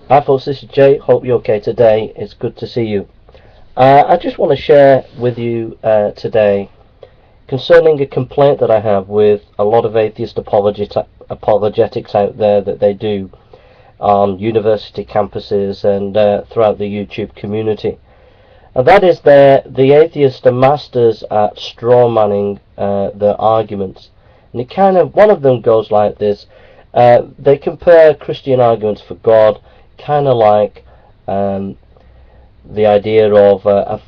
Hi folks, this is Jay. Hope you're okay today. It's good to see you. I just want to share with you today concerning a complaint that I have with a lot of atheist apologetics out there that they do on university campuses and throughout the YouTube community. And that is the atheists are masters at straw manning their arguments. And it one of them goes like this. They compare Christian arguments for God kind of like the idea of a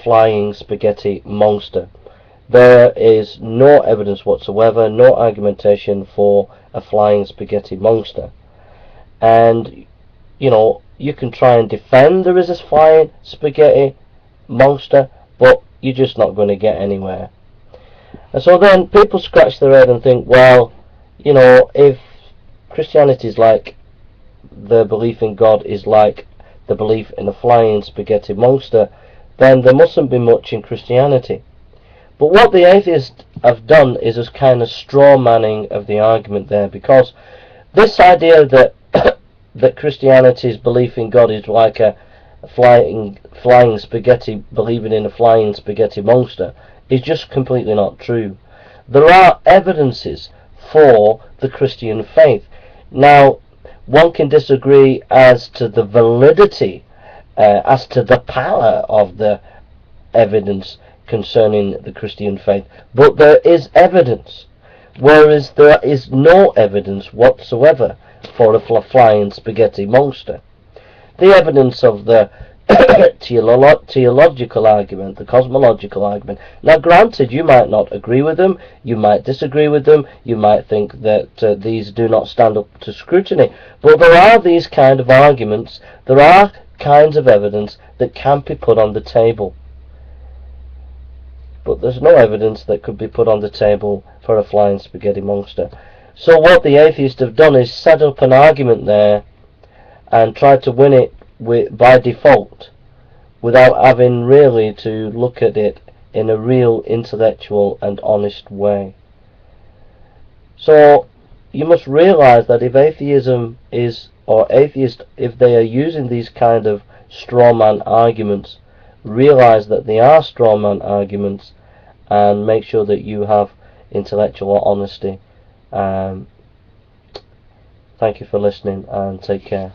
flying spaghetti monster. There is no evidence whatsoever, no argumentation for a flying spaghetti monster. And, you know, you can try and defend there is a flying spaghetti monster, but you're just not going to get anywhere. And so then people scratch their head and think, well, you know, if Christianity is like the belief in God is like the belief in a flying spaghetti monster, then there mustn't be much in Christianity. But what the atheists have done is a kind of straw manning of the argument there, because this idea that that Christianity's belief in God is like a flying spaghetti, believing in a flying spaghetti monster, is just completely not true. There are evidences for the Christian faith. Now, one can disagree as to the validity, as to the power of the evidence concerning the Christian faith, but there is evidence, whereas there is no evidence whatsoever for a flying spaghetti monster. The evidence of the theological argument, the cosmological argument. Now granted, you might not agree with them, you might disagree with them, you might think that these do not stand up to scrutiny, but there are these kind of arguments, there are kinds of evidence that can be put on the table. But there's no evidence that could be put on the table for a flying spaghetti monster. So what the atheists have done is set up an argument there and tried to win it by default, without having really to look at it in a real intellectual and honest way. So you must realize that if atheism is, or atheists, if they are using these kind of straw man arguments, realize that they are straw man arguments, and make sure that you have intellectual honesty. Thank you for listening, and take care.